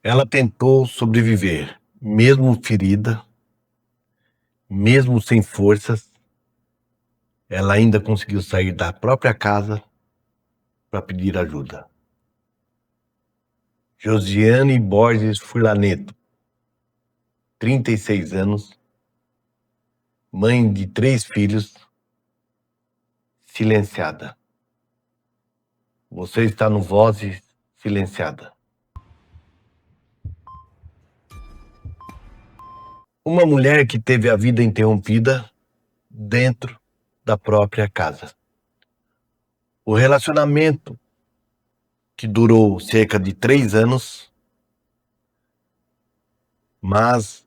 Ela tentou sobreviver, mesmo ferida, mesmo sem forças, ela ainda conseguiu sair da própria casa para pedir ajuda. Josiane Borges Furlaneto, 36 anos, mãe de 3 filhos, silenciada. Você está no Vozes Silenciada. Uma mulher que teve a vida interrompida dentro da própria casa. O relacionamento, que durou cerca de 3 anos, mas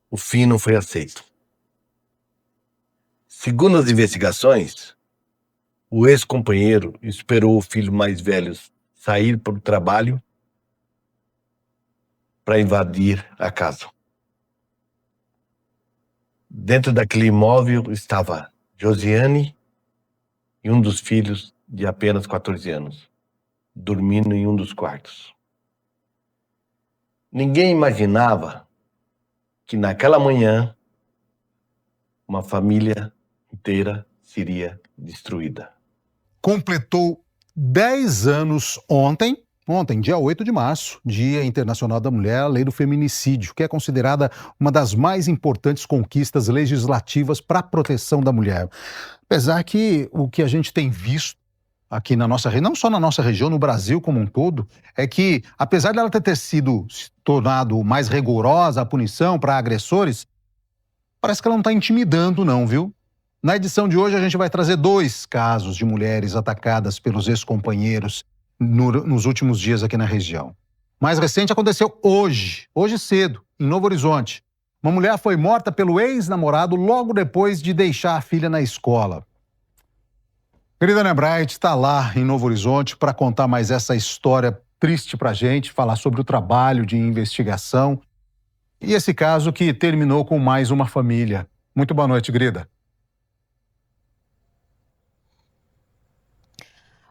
o fim não foi aceito. Segundo as investigações, o ex-companheiro esperou o filho mais velho sair para o trabalho para invadir a casa. Dentro daquele imóvel estava Josiane e um dos filhos de apenas 14 anos, dormindo em um dos quartos. Ninguém imaginava que naquela manhã uma família inteira seria destruída. Completou 10 anos ontem, dia 8 de março, Dia Internacional da Mulher, a lei do feminicídio, que é considerada uma das mais importantes conquistas legislativas para a proteção da mulher. Apesar que o que a gente tem visto aqui na nossa região, não só na nossa região, no Brasil como um todo, é que, apesar dela ter sido se tornado mais rigorosa a punição para agressores, parece que ela não está intimidando não, viu? Na edição de hoje a gente vai trazer 2 casos de mulheres atacadas pelos ex-companheiros nos últimos dias aqui na região. O mais recente aconteceu hoje cedo, em Novo Horizonte. Uma mulher foi morta pelo ex-namorado logo depois de deixar a filha na escola. Querida Ana Bright está lá em Novo Horizonte para contar mais essa história triste pra gente, falar sobre o trabalho de investigação e esse caso que terminou com mais uma família. Muito boa noite, Grida.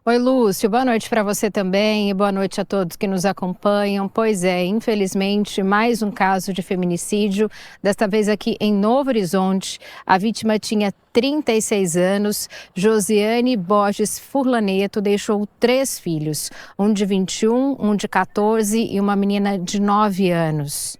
Oi, Lúcio, boa noite para você também e boa noite a todos que nos acompanham. Pois é, infelizmente, mais um caso de feminicídio, desta vez aqui em Novo Horizonte. A vítima tinha 36 anos, Josiane Borges Furlaneto, deixou 3 filhos, um de 21, um de 14 e uma menina de 9 anos.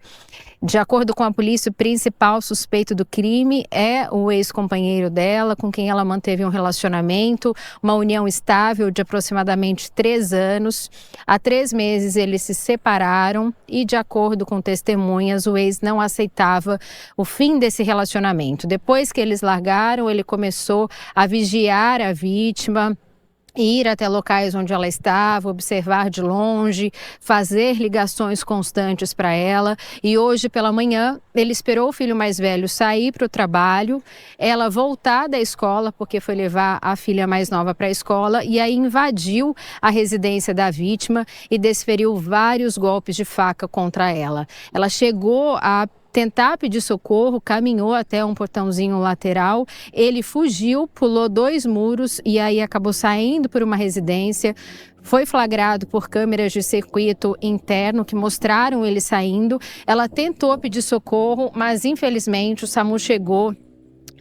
De acordo com a polícia, o principal suspeito do crime é o ex-companheiro dela, com quem ela manteve um relacionamento, uma união estável de aproximadamente 3 anos. Há 3 meses eles se separaram e, de acordo com testemunhas, o ex não aceitava o fim desse relacionamento. Depois que eles largaram, ele começou a vigiar a vítima, ir até locais onde ela estava, observar de longe, fazer ligações constantes para ela. E hoje pela manhã ele esperou o filho mais velho sair para o trabalho, ela voltar da escola, porque foi levar a filha mais nova para a escola, e aí invadiu a residência da vítima e desferiu vários golpes de faca contra ela. Ela chegou a tentar pedir socorro, caminhou até um portãozinho lateral, ele fugiu, pulou 2 muros e aí acabou saindo por uma residência. Foi flagrado por câmeras de circuito interno que mostraram ele saindo. Ela tentou pedir socorro, mas infelizmente o SAMU chegou,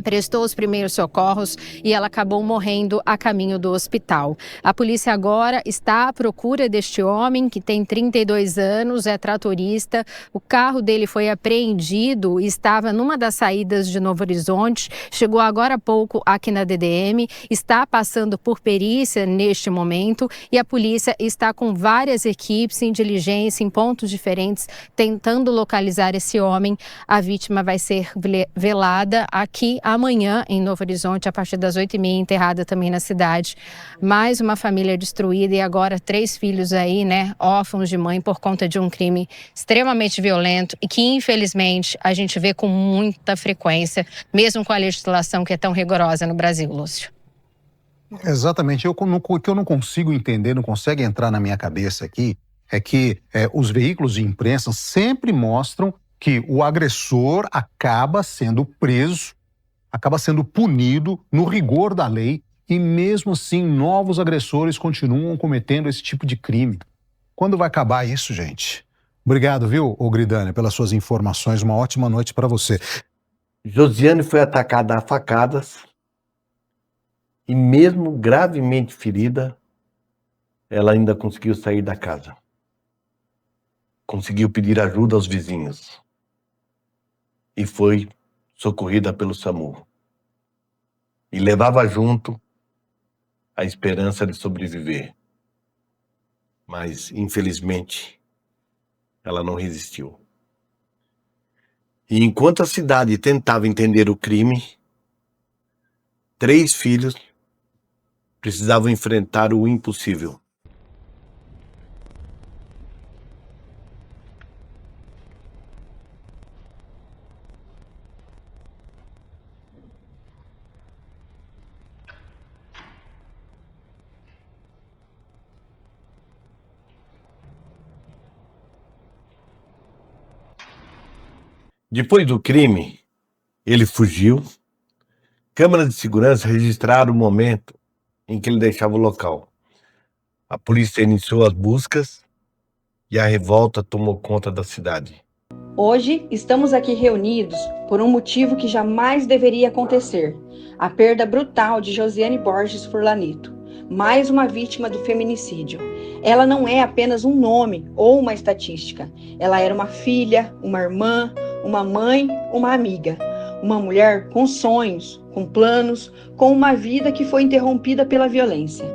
prestou os primeiros socorros e ela acabou morrendo a caminho do hospital. A polícia agora está à procura deste homem, que tem 32 anos, é tratorista. O carro dele foi apreendido e estava numa das saídas de Novo Horizonte. Chegou agora há pouco aqui na DDM, está passando por perícia neste momento e a polícia está com várias equipes em diligência em pontos diferentes, tentando localizar esse homem. A vítima vai ser velada aqui amanhã em Novo Horizonte, a partir das 8h30, enterrada também na cidade. Mais uma família destruída e agora 3 filhos aí, né, órfãos de mãe por conta de um crime extremamente violento e que, infelizmente, a gente vê com muita frequência, mesmo com a legislação que é tão rigorosa no Brasil, Lúcio. Exatamente. O que eu não consigo entender, não consegue entrar na minha cabeça aqui, é que os veículos de imprensa sempre mostram que o agressor acaba sendo preso, acaba sendo punido no rigor da lei e mesmo assim novos agressores continuam cometendo esse tipo de crime. Quando vai acabar isso, gente? Obrigado, viu, Gridânia, pelas suas informações. Uma ótima noite para você. Josiane foi atacada a facadas e, mesmo gravemente ferida, ela ainda conseguiu sair da casa. Conseguiu pedir ajuda aos vizinhos e foi socorrida pelo SAMU. E levava junto a esperança de sobreviver. Mas, infelizmente, ela não resistiu. E enquanto a cidade tentava entender o crime, 3 filhos precisavam enfrentar o impossível. Depois do crime, ele fugiu. Câmeras de segurança registraram o momento em que ele deixava o local. A polícia iniciou as buscas e a revolta tomou conta da cidade. Hoje estamos aqui reunidos por um motivo que jamais deveria acontecer: a perda brutal de Josiane Borges Furlanito, mais uma vítima do feminicídio. Ela não é apenas um nome ou uma estatística. Ela era uma filha, uma irmã, uma mãe, uma amiga. Uma mulher com sonhos, com planos, com uma vida que foi interrompida pela violência.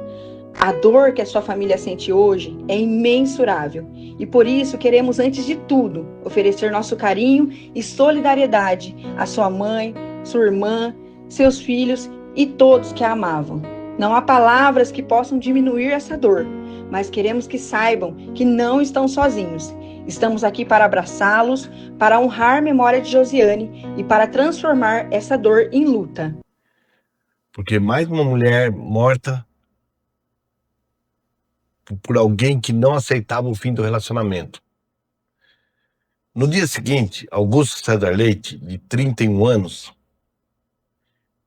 A dor que a sua família sente hoje é imensurável e por isso queremos, antes de tudo, oferecer nosso carinho e solidariedade à sua mãe, sua irmã, seus filhos e todos que a amavam. Não há palavras que possam diminuir essa dor, mas queremos que saibam que não estão sozinhos. Estamos aqui para abraçá-los, para honrar a memória de Josiane e para transformar essa dor em luta. Porque mais uma mulher morta por alguém que não aceitava o fim do relacionamento. No dia seguinte, Augusto César Leite, de 31 anos,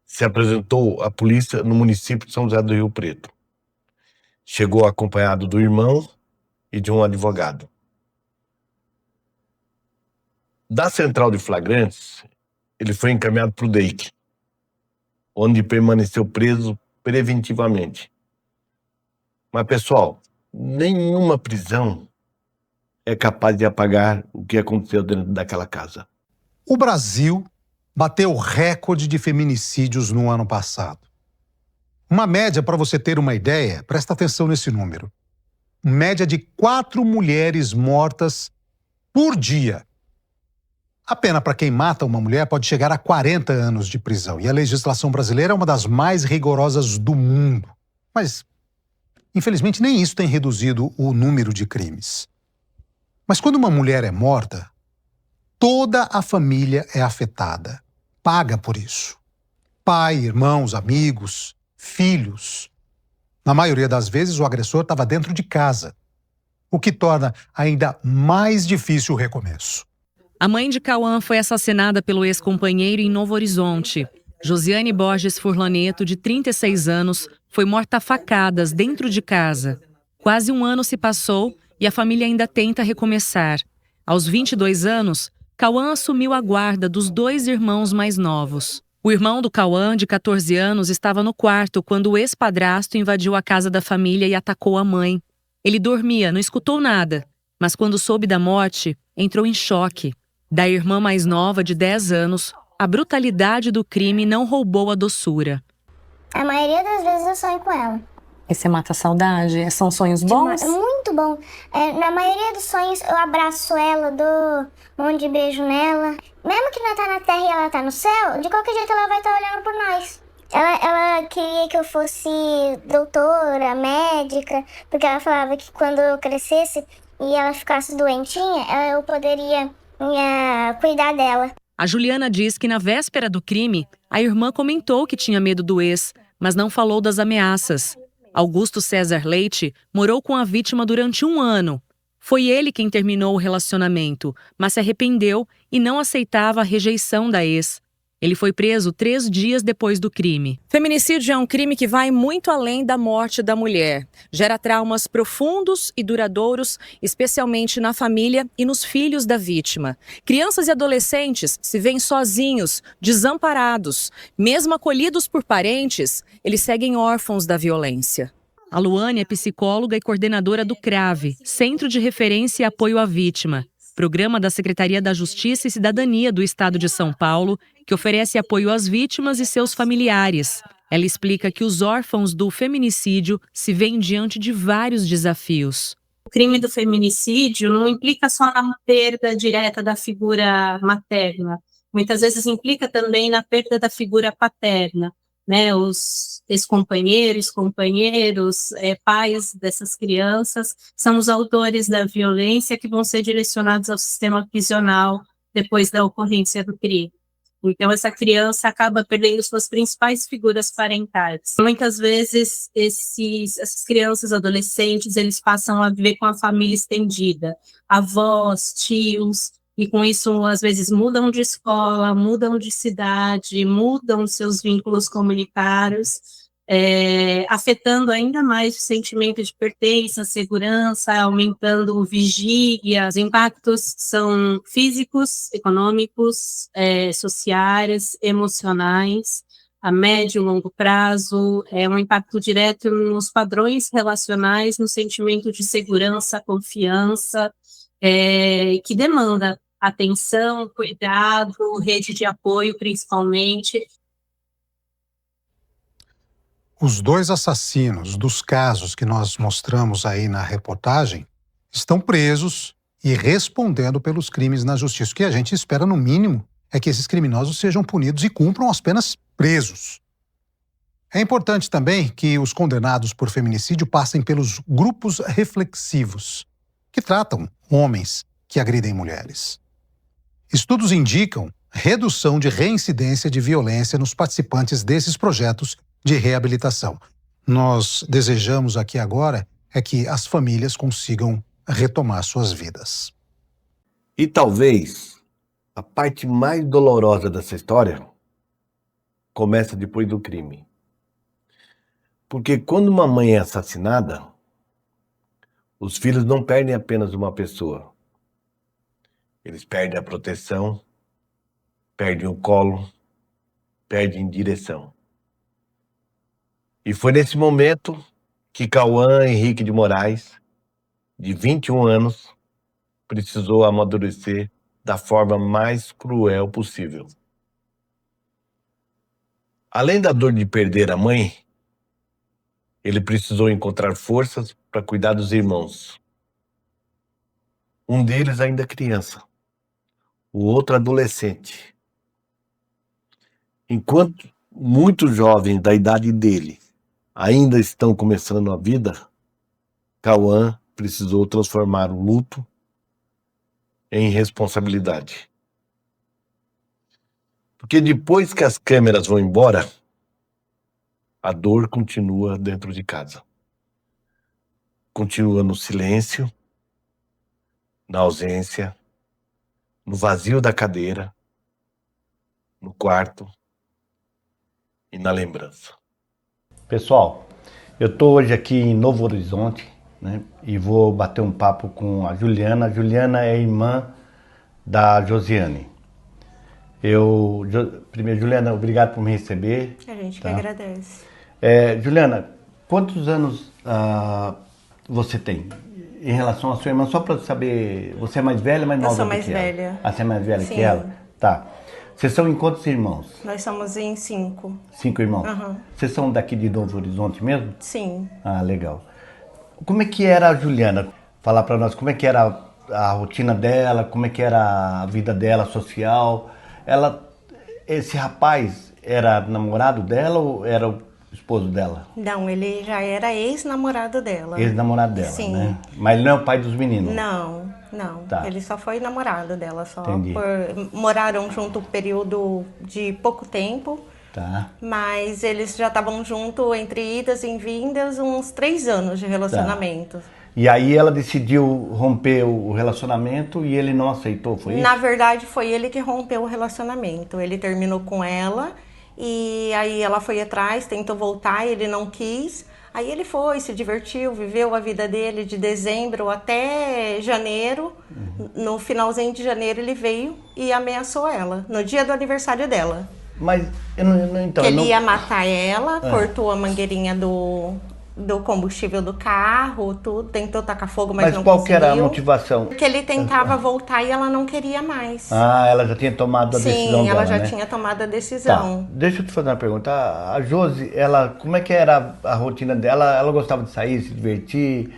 se apresentou à polícia no município de São José do Rio Preto. Chegou acompanhado do irmão e de um advogado. Da central de flagrantes, ele foi encaminhado para o DEIC, onde permaneceu preso preventivamente. Mas, pessoal, nenhuma prisão é capaz de apagar o que aconteceu dentro daquela casa. O Brasil bateu recorde de feminicídios no ano passado. Uma média, para você ter uma ideia, presta atenção nesse número. Média de 4 mulheres mortas por dia. A pena para quem mata uma mulher pode chegar a 40 anos de prisão. E a legislação brasileira é uma das mais rigorosas do mundo. Mas, infelizmente, nem isso tem reduzido o número de crimes. Mas quando uma mulher é morta, toda a família é afetada. Paga por isso. Pai, irmãos, amigos, filhos. Na maioria das vezes, o agressor estava dentro de casa, o que torna ainda mais difícil o recomeço. A mãe de Cauã foi assassinada pelo ex-companheiro em Novo Horizonte. Josiane Borges Furlaneto, de 36 anos, foi morta a facadas dentro de casa. Quase um ano se passou e a família ainda tenta recomeçar. Aos 22 anos, Cauã assumiu a guarda dos 2 irmãos mais novos. O irmão do Cauã, de 14 anos, estava no quarto quando o ex-padrasto invadiu a casa da família e atacou a mãe. Ele dormia, não escutou nada, mas quando soube da morte, entrou em choque. Da irmã mais nova, de 10 anos, a brutalidade do crime não roubou a doçura. A maioria das vezes eu sonho com ela. E você mata a saudade? São sonhos bons? É muito bom. Na maioria dos sonhos eu abraço ela, dou um monte de beijo nela. Mesmo que ela tá na terra e ela tá no céu, de qualquer jeito ela vai estar olhando por nós. Ela queria que eu fosse doutora, médica, porque ela falava que quando eu crescesse e ela ficasse doentinha, eu poderia cuidar dela. A Juliana diz que na véspera do crime, a irmã comentou que tinha medo do ex, mas não falou das ameaças. Augusto César Leite morou com a vítima durante 1 ano. Foi ele quem terminou o relacionamento, mas se arrependeu e não aceitava a rejeição da ex. Ele foi preso 3 dias depois do crime. Feminicídio é um crime que vai muito além da morte da mulher. Gera traumas profundos e duradouros, especialmente na família e nos filhos da vítima. Crianças e adolescentes se veem sozinhos, desamparados. Mesmo acolhidos por parentes, eles seguem órfãos da violência. A Luane é psicóloga e coordenadora do CRAVE, Centro de Referência e Apoio à Vítima, programa da Secretaria da Justiça e Cidadania do Estado de São Paulo, que oferece apoio às vítimas e seus familiares. Ela explica que os órfãos do feminicídio se veem diante de vários desafios. O crime do feminicídio não implica só na perda direta da figura materna. Muitas vezes implica também na perda da figura paterna, né? Os ex-companheiros, companheiros, pais dessas crianças são os autores da violência que vão ser direcionados ao sistema prisional depois da ocorrência do crime. Então, essa criança acaba perdendo suas principais figuras parentais. Muitas vezes, essas crianças, adolescentes, eles passam a viver com a família estendida, avós, tios, e com isso, às vezes, mudam de escola, mudam de cidade, mudam seus vínculos comunitários, afetando ainda mais o sentimento de pertença, segurança, aumentando vigília. Os impactos são físicos, econômicos, sociais, emocionais, a médio e longo prazo. É um impacto direto nos padrões relacionais, no sentimento de segurança, confiança, que demanda atenção, cuidado, rede de apoio, principalmente. Os 2 assassinos dos casos que nós mostramos aí na reportagem estão presos e respondendo pelos crimes na justiça. O que a gente espera, no mínimo, é que esses criminosos sejam punidos e cumpram as penas presos. É importante também que os condenados por feminicídio passem pelos grupos reflexivos, que tratam homens que agridem mulheres. Estudos indicam redução de reincidência de violência nos participantes desses projetos de reabilitação. Nós desejamos aqui agora que as famílias consigam retomar suas vidas. E talvez a parte mais dolorosa dessa história começa depois do crime. Porque quando uma mãe é assassinada, os filhos não perdem apenas uma pessoa. Eles perdem a proteção, perdem o colo, perdem direção. E foi nesse momento que Cauã Henrique de Moraes, de 21 anos, precisou amadurecer da forma mais cruel possível. Além da dor de perder a mãe, ele precisou encontrar forças para cuidar dos irmãos. Um deles ainda criança, o outro adolescente. Enquanto muitos jovens da idade dele ainda estão começando a vida, Cauã precisou transformar o luto em responsabilidade. Porque depois que as câmeras vão embora, a dor continua dentro de casa. Continua no silêncio, na ausência, no vazio da cadeira, no quarto e na lembrança. Pessoal, eu estou hoje aqui em Novo Horizonte, né, e vou bater um papo com a Juliana. A Juliana é irmã da Josiane. Primeiro, Juliana, obrigado por me receber. A gente que agradece. Juliana, quantos anos você tem em relação à sua irmã? Só para saber, você é mais velha ou mais nova? Eu sou mais velha. Você é mais velha Sim. que ela? Tá. Vocês são em quantos irmãos? Nós somos em 5. 5 irmãos? Uhum. Vocês são daqui de Novo Horizonte mesmo? Sim. Ah, legal. Como é que era a Juliana? Falar para nós como é que era a rotina dela, como é que era a vida dela social. Esse rapaz era namorado dela ou era o esposo dela? Não, ele já era ex-namorado dela. Ex-namorado dela, Sim. Né? Mas ele não é o pai dos meninos? Não. Tá. Ele só foi namorado dela, só. Entendi. Moraram junto um período de pouco tempo. Tá. Mas eles já estavam juntos entre idas e vindas uns 3 anos de relacionamento. Tá. E aí ela decidiu romper o relacionamento e ele não aceitou, foi isso? Na verdade, foi ele que rompeu o relacionamento. Ele terminou com ela e aí ela foi atrás, tentou voltar, ele não quis. Aí ele foi, se divertiu, viveu a vida dele de dezembro até janeiro. No finalzinho de janeiro ele veio e ameaçou ela, no dia do aniversário dela. Mas eu não então, que ele não... ia matar ela, cortou a mangueirinha do combustível do carro, tudo, tentou tacar fogo, mas não qual conseguiu. que era a motivação? Porque ele tentava voltar e ela não queria mais. Ah, ela já tinha tomado a decisão dela, Sim, ela já né? tinha tomado a Tá, decisão. deixa eu te fazer uma pergunta. A Josi, ela, como é que era a rotina dela? Ela gostava de sair, se divertir?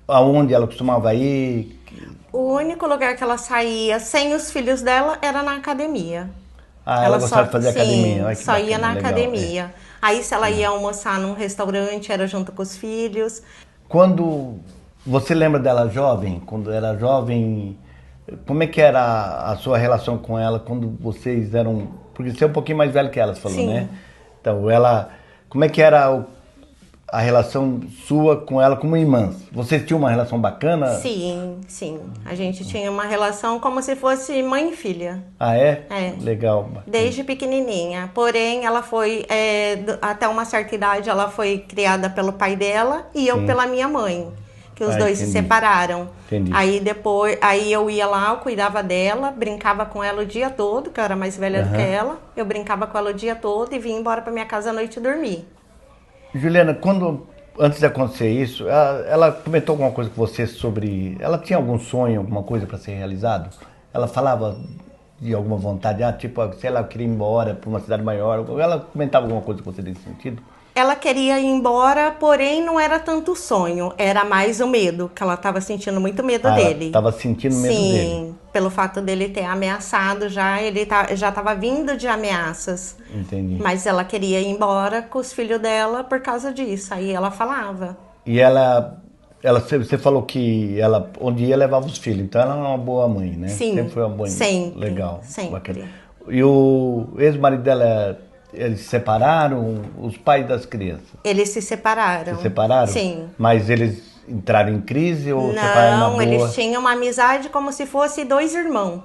Aonde ela costumava ir? O único lugar que ela saía sem os filhos dela era na academia. Ah, ela gostava de fazer sim, academia. Olha que só ia bacana, na legal, academia. Aí se ela ia almoçar num restaurante, era junto com os filhos. Quando você lembra dela jovem, quando era jovem, como é que era a sua relação com ela quando vocês eram... Porque você é um pouquinho mais velho que ela, você falou, Sim. né? Então, ela... Como é que era a relação sua com ela como irmãs? Vocês tinham uma relação bacana? Sim, sim. A gente tinha uma relação como se fosse mãe e filha. Ah, é? É. Legal. Bacana. Desde pequenininha. Porém, ela foi, até uma certa idade, ela foi criada pelo pai dela e eu Sim. pela minha mãe. Que os dois se entendi. separaram. Entendi. Aí eu ia lá, eu cuidava dela, brincava com ela o dia todo, que eu era mais velha do que ela. Eu brincava com ela o dia todo e vinha embora pra minha casa à noite dormir. Juliana, antes de acontecer isso, ela comentou alguma coisa com você sobre... Ela tinha algum sonho, alguma coisa para ser realizado? Ela falava de alguma vontade, tipo, sei lá, eu queria ir embora para uma cidade maior. Ela comentava alguma coisa com você nesse sentido? Ela queria ir embora, porém não era tanto sonho, era mais o medo, que ela estava sentindo muito medo dele. Estava sentindo medo dele. Sim, pelo fato dele ter ameaçado já, ele já estava vindo de ameaças. Entendi. Mas ela queria ir embora com os filhos dela por causa disso, aí ela falava. E você falou que ela, onde ia, levava os filhos, então ela é uma boa mãe, né? Sim, sempre foi uma boa mãe. sempre, Legal, sempre. bacana. E o ex-marido dela, eles se separaram, os pais das crianças? Eles se separaram. Se separaram? Sim. Mas eles entraram em crise ou separaram na boa? Não, eles tinham uma amizade como se fosse dois irmãos,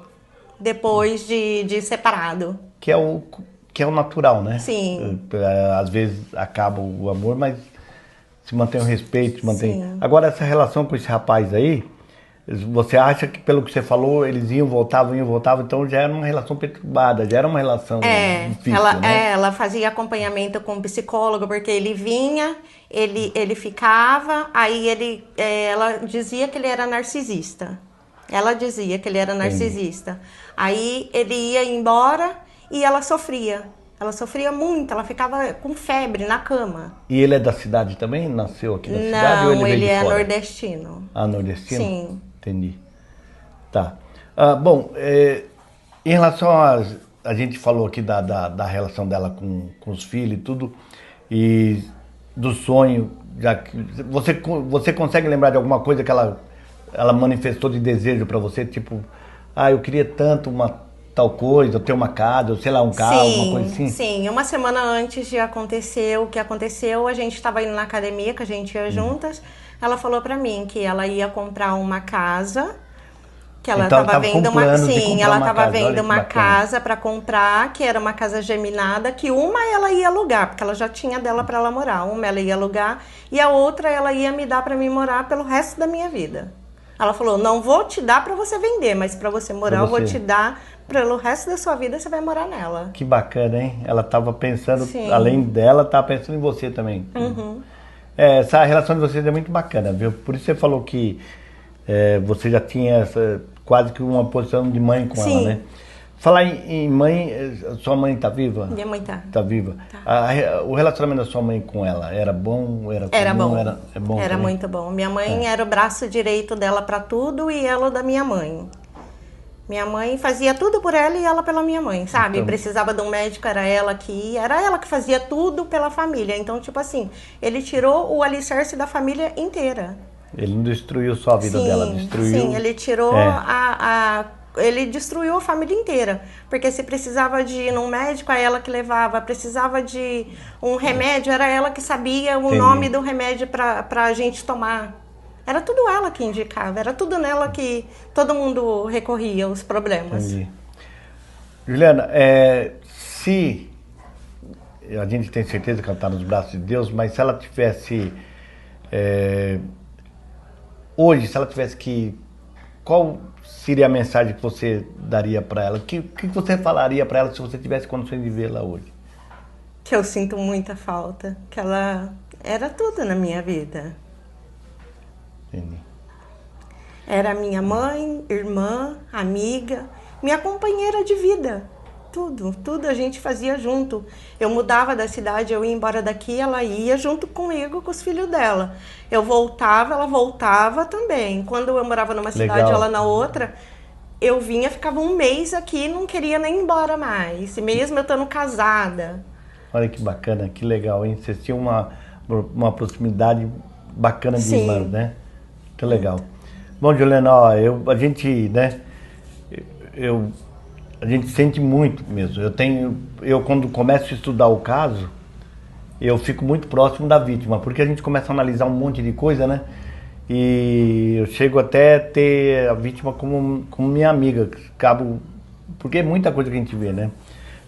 depois de separado. Que é o natural, né? Sim. Às vezes acaba o amor, mas se mantém o respeito, se mantém... Sim. Agora, essa relação com esse rapaz aí, você acha que, pelo que você falou, eles voltavam, então já era uma relação perturbada, já era uma relação difícil, né? Ela fazia acompanhamento com um psicólogo, porque ele vinha, ele ficava, aí ela dizia que ele era narcisista. Ela dizia que ele era narcisista. Aí ele ia embora e ela sofria. Ela sofria muito, ela ficava com febre na cama. E ele é da cidade também? Nasceu aqui na cidade ou ele veio de é fora? nordestino. Ah, nordestino? Sim. Entendi. Tá. Bom, em relação a gente falou aqui da relação dela com os filhos e tudo, e do sonho, já que você consegue lembrar de alguma coisa que ela manifestou de desejo para você, tipo, eu queria tanto uma tal coisa, ter uma casa, ou sei lá, um carro, uma coisa assim? Sim, uma semana antes de acontecer o que aconteceu, a gente estava indo na academia, que a gente ia juntas, ela falou para mim que ela ia comprar uma casa, que ela estava vendo uma casa para comprar, que era uma casa geminada, que uma ela ia alugar, porque ela já tinha dela para ela morar, uma ela ia alugar e a outra ela ia me dar para mim morar pelo resto da minha vida. Ela falou, não vou te dar para você vender, mas para você morar eu vou te dar pelo resto da sua vida, você vai morar nela. Que bacana, hein? Ela estava pensando, Sim. além dela, estava pensando em você também. Uhum. Essa relação de vocês é muito bacana, viu? Por isso você falou que você já tinha quase que uma posição de mãe com Sim. ela, né? Falar em mãe, sua mãe está viva? Minha mãe tá. Está viva. Tá. O relacionamento da sua mãe com ela era bom? Era bom. É bom era também? muito bom. Minha mãe era o braço direito dela para tudo e ela da minha mãe. Minha mãe fazia tudo por ela e ela pela minha mãe, sabe? Então... Precisava de um médico, era ela que ia, era ela que fazia tudo pela família. Então, tipo assim, ele tirou o alicerce da família inteira. Ele não destruiu só a vida dela, destruiu... Sim, ele tirou ele destruiu a família inteira. Porque se precisava de ir num médico, é ela que levava. Precisava de um remédio, era ela que sabia o nome do remédio pra gente tomar. Era tudo ela que indicava, era tudo nela que todo mundo recorria, os problemas. Entendi. Juliana, se a gente tem certeza que ela está nos braços de Deus, mas se ela tivesse hoje, se ela tivesse que, qual seria a mensagem que você daria para ela? O que você falaria para ela se você tivesse condições de vê-la hoje? Que eu sinto muita falta, que ela era tudo na minha vida. Entendi. Era minha mãe, irmã, amiga, minha companheira de vida. Tudo a gente fazia junto. Eu mudava da cidade, eu ia embora daqui, ela ia junto comigo, com os filhos dela. Eu voltava, ela voltava também. Quando eu morava numa cidade, ela na outra, eu vinha, ficava um mês aqui, não queria nem ir embora mais, mesmo eu estando casada. Olha que bacana, que legal, hein? Vocês tinham uma proximidade bacana de irmãs, né? Que legal. Bom, Juliana, ó, a gente, né? A gente sente muito mesmo. Eu quando começo a estudar o caso, eu fico muito próximo da vítima, porque a gente começa a analisar um monte de coisa, né? E eu chego até a ter a vítima como minha amiga, porque é muita coisa que a gente vê, né?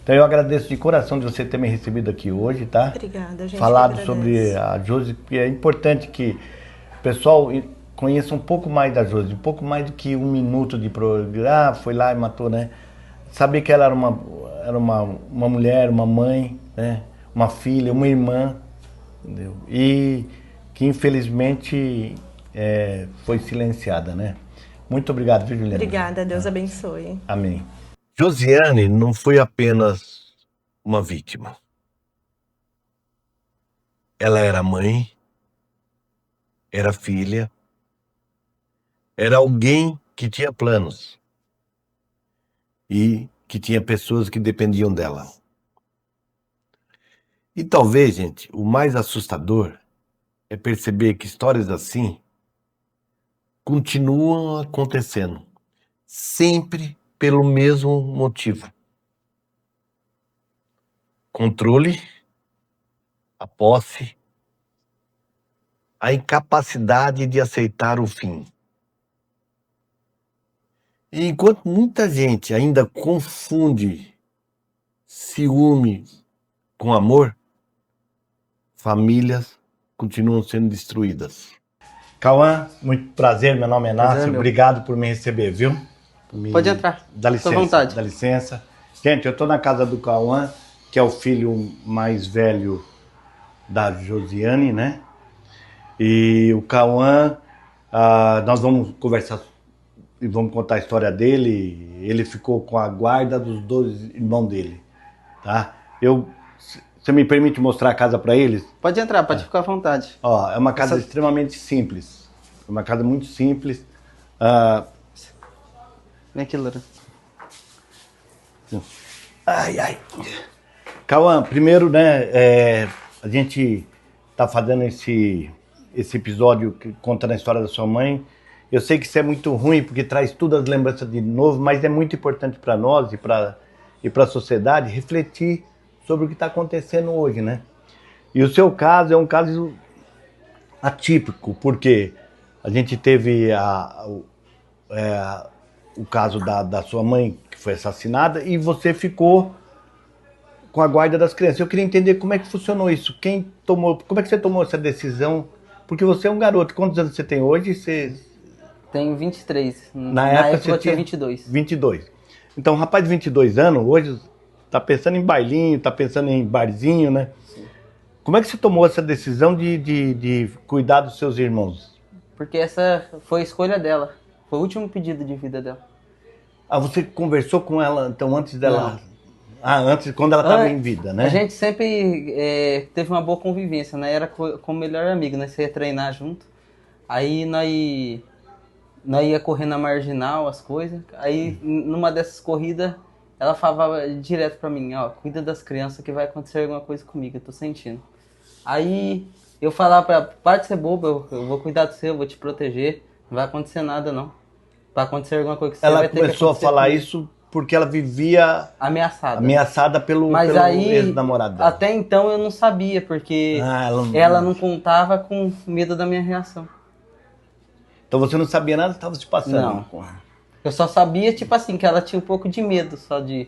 Então eu agradeço de coração de você ter me recebido aqui hoje, tá? Obrigada, gente. Falado sobre a Josi, porque é importante que o pessoal conheça um pouco mais da Josi, um pouco mais do que 1 minuto de programa, foi lá e matou, né? Saber que ela era uma mulher, uma mãe, né? Uma filha, uma irmã, entendeu? E que infelizmente foi silenciada, né? Muito obrigado, viu, Juliana? Obrigada, Deus abençoe. Amém. Josiane não foi apenas uma vítima. Ela era mãe, era filha, era alguém que tinha planos e que tinha pessoas que dependiam dela. E talvez, gente, o mais assustador é perceber que histórias assim continuam acontecendo, sempre pelo mesmo motivo: controle, a posse, a incapacidade de aceitar o fim. E enquanto muita gente ainda confunde ciúme com amor, famílias continuam sendo destruídas. Cauã, muito prazer, meu nome é Nácio, obrigado por me receber, viu? Pode entrar, dá licença, à vontade. Dá licença. Gente, eu estou na casa do Cauã, que é o filho mais velho da Josiane, né? E o Cauã, nós vamos conversar e vamos contar a história dele. Ele ficou com a guarda dos 2 irmãos dele, tá? Você me permite mostrar a casa para eles? Pode entrar, pode ficar à vontade. Ó, é uma casa extremamente simples. É uma casa muito simples. Vem aqui, Loura. Ai. Cauã, primeiro, né, a gente tá fazendo esse episódio que conta a história da sua mãe. Eu sei que isso é muito ruim, porque traz tudo as lembranças de novo, mas é muito importante para nós e para a sociedade refletir sobre o que está acontecendo hoje, né? E o seu caso é um caso atípico, porque a gente teve o caso da sua mãe, que foi assassinada, e você ficou com a guarda das crianças. Eu queria entender como é que funcionou isso. Como é que você tomou essa decisão? Porque você é um garoto. Quantos anos você tem hoje? Tenho 23. Na época eu tinha 22. 22. Então, um rapaz de 22 anos, hoje, tá pensando em bailinho, tá pensando em barzinho, né? Sim. Como é que você tomou essa decisão de cuidar dos seus irmãos? Porque essa foi a escolha dela. Foi o último pedido de vida dela. Você conversou com ela, então, antes dela... Não. Antes, quando ela estava em vida, né? A gente sempre teve uma boa convivência, né? Era como melhor amigo, né? Você ia treinar junto. Aí nós ia correr na marginal, as coisas. Aí, numa dessas corridas, ela falava direto pra mim, ó, cuida das crianças que vai acontecer alguma coisa comigo, eu tô sentindo. Aí, eu falava pra ela, para de ser bobo, eu vou cuidar do seu, eu vou te proteger, não vai acontecer nada, não. Pra acontecer alguma coisa que você Ela vai ter que começou a acontecer falar comigo. isso porque ela vivia ameaçada pelo Mas aí, ex-namorado dela. até então eu não sabia, porque ela não contava com medo da minha reação. Então você não sabia nada que estava se passando? Não. Eu só sabia, tipo assim, que ela tinha um pouco de medo só de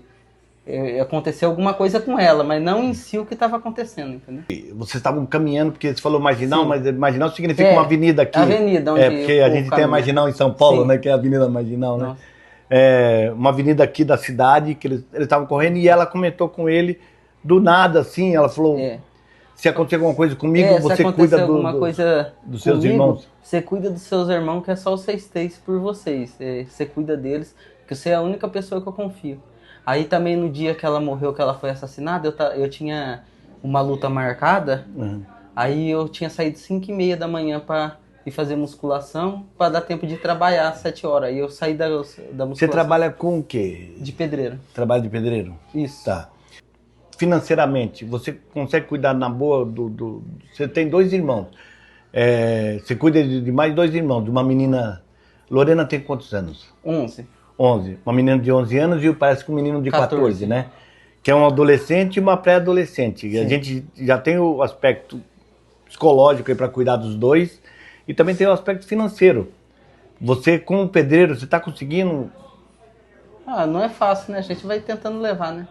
acontecer alguma coisa com ela, mas não em si o que estava acontecendo, entendeu? Vocês estavam caminhando, porque você falou marginal, Sim. mas marginal significa uma avenida aqui. Avenida, onde porque a gente tem a marginal em São Paulo, né? Que é a Avenida Marginal, né? Uma avenida aqui da cidade, que eles estavam correndo, e ela comentou com ele, do nada, assim, ela falou, se acontecer alguma coisa comigo, você cuida dos seus irmãos. Você cuida dos seus irmãos, que é só vocês três por vocês. Você cuida deles, que você é a única pessoa que eu confio. Aí também no dia que ela morreu, que ela foi assassinada, eu tinha uma luta marcada. Aí eu tinha saído 5h30 da manhã pra ir fazer musculação, pra dar tempo de trabalhar às 7 horas. Aí eu saí da musculação. Você trabalha com o quê? De pedreiro. Trabalho de pedreiro? Isso. Tá. Financeiramente, você consegue cuidar na boa Você tem 2 irmãos. Você cuida de mais 2 irmãos, de uma menina... Lorena tem quantos anos? 11. Uma menina de 11 anos e parece que um menino de 14, né? Que é um adolescente e uma pré-adolescente. A gente já tem o aspecto psicológico aí para cuidar dos 2 e também tem o aspecto financeiro. Você, como pedreiro, você está conseguindo... Não é fácil, né? A gente vai tentando levar, né?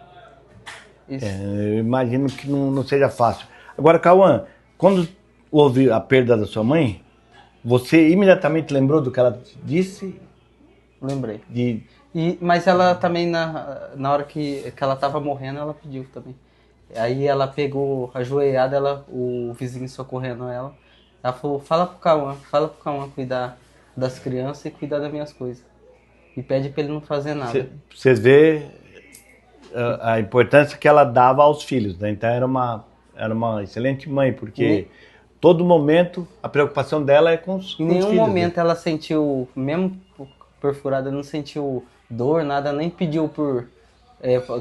Isso. Eu imagino que não seja fácil. Agora, Cauã, quando houve a perda da sua mãe, você imediatamente lembrou do que ela disse? Lembrei. Mas ela também, na hora que ela estava morrendo, ela pediu também. Aí ela pegou ajoelhada, o vizinho socorrendo ela. Ela falou, fala pro Cauã cuidar das crianças e cuidar das minhas coisas. E pede pra ele não fazer nada. Você vê a importância que ela dava aos filhos, né? Então era uma excelente mãe, porque todo momento a preocupação dela é com os filhos. Em nenhum momento ela sentiu, mesmo perfurada, não sentiu dor, nada, nem pediu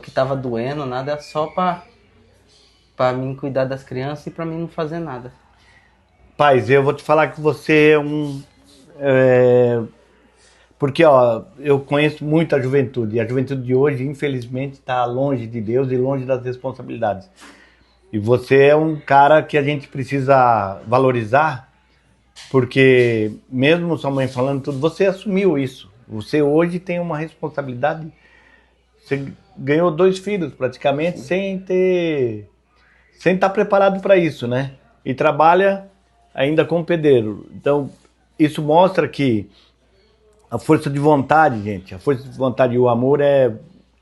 que tava doendo, nada, só pra mim cuidar das crianças e pra mim não fazer nada. Paz, eu vou te falar que você é porque, eu conheço muito a juventude, e a juventude de hoje, infelizmente, está longe de Deus e longe das responsabilidades. E você é um cara que a gente precisa valorizar, porque mesmo sua mãe falando tudo, você assumiu isso. Você hoje tem uma responsabilidade. Você ganhou 2 filhos praticamente sem estar preparado para isso, né? E trabalha ainda como pedreiro. Então, isso mostra que a força de vontade, gente, a força de vontade e o amor é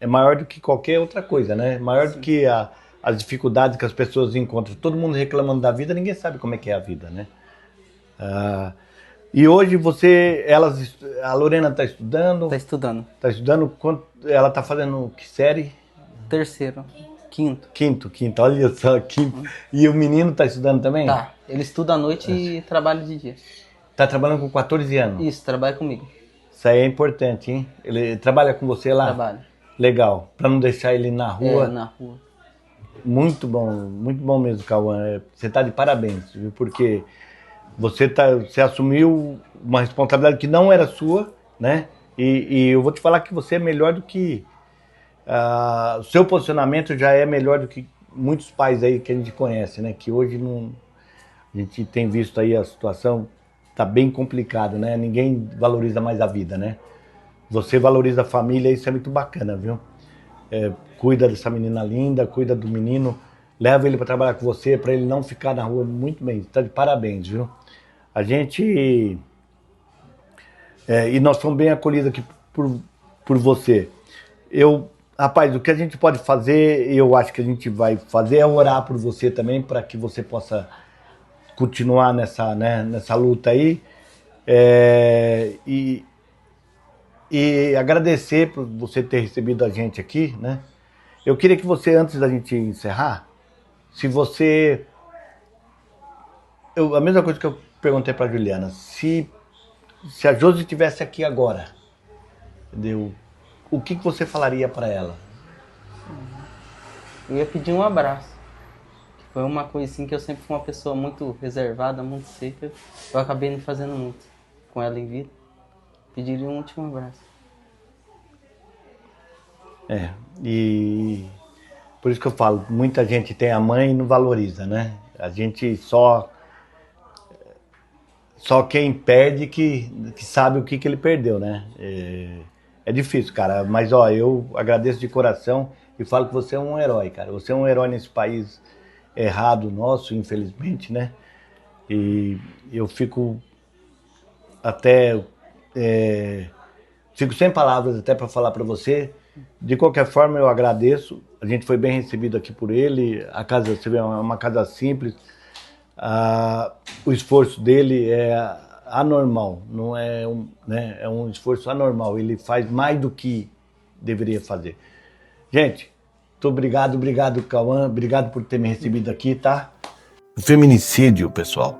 maior do que qualquer outra coisa, né? Maior do que as dificuldades que as pessoas encontram. Todo mundo reclamando da vida, ninguém sabe como é que é a vida, né? E hoje a Lorena está estudando? Está estudando. Está estudando? Ela está fazendo que série? 3º, 5º. Quinto, olha só, 5º. E o menino está estudando também? Tá, ele estuda à noite e trabalha de dia. Está trabalhando com 14 anos? Isso, trabalha comigo. Isso aí é importante, hein? Ele trabalha com você lá? Trabalha. Legal, para não deixar ele na rua. Na rua. Muito bom mesmo, Cauã. Você está de parabéns, viu? Porque você assumiu uma responsabilidade que não era sua, né? E eu vou te falar que você é melhor do que... o seu posicionamento já é melhor do que muitos pais aí que a gente conhece, né? Que hoje a gente tem visto aí a situação tá bem complicada, né? Ninguém valoriza mais a vida, né? Você valoriza a família, isso é muito bacana, viu? Cuida dessa menina linda, cuida do menino, leva ele para trabalhar com você, para ele não ficar na rua. Muito bem, tá de parabéns, viu? A gente... e nós fomos bem acolhidos aqui por você. Rapaz, o que a gente pode fazer, eu acho que a gente vai fazer, é orar por você também, para que você possa continuar nessa luta aí. E agradecer por você ter recebido a gente aqui, né? Eu queria que você, antes da gente encerrar, se você... a mesma coisa que eu perguntei para a Juliana, se a Josi estivesse aqui agora, entendeu? O que você falaria para ela? Eu ia pedir um abraço. Foi uma coisa assim que eu sempre fui uma pessoa muito reservada, muito seca. Eu acabei não fazendo muito com ela em vida. Pediria um último abraço. E por isso que eu falo, muita gente tem a mãe e não valoriza, né? A gente só quem perde que sabe o que ele perdeu, né? É difícil, cara, mas ó, eu agradeço de coração e falo que você é um herói, cara. Você é um herói nesse país errado nosso, infelizmente, né? E eu fico até... fico sem palavras até para falar para você. De qualquer forma, eu agradeço. A gente foi bem recebido aqui por ele. A casa, você vê, é uma casa simples. O esforço dele é anormal, não é né? É um esforço anormal. Ele faz mais do que deveria fazer. Gente, muito obrigado, Cauã. Obrigado por ter me recebido aqui, tá? O feminicídio, pessoal,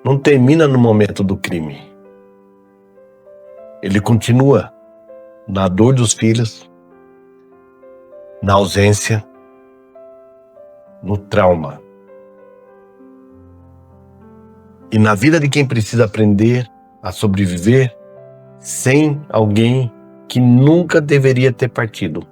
não termina no momento do crime. Ele continua na dor dos filhos, na ausência, no trauma. E na vida de quem precisa aprender a sobreviver sem alguém que nunca deveria ter partido.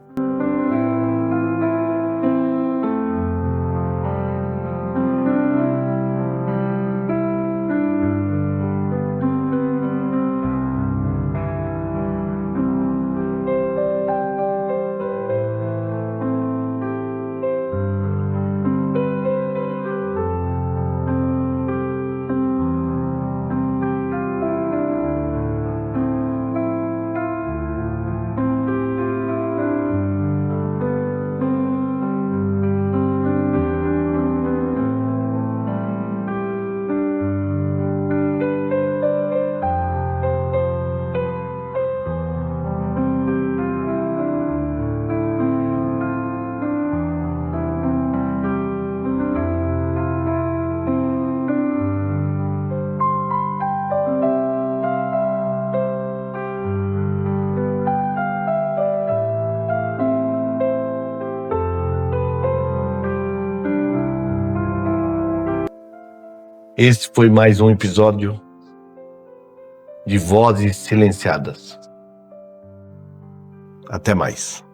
Esse foi mais um episódio de Vozes Silenciadas. Até mais.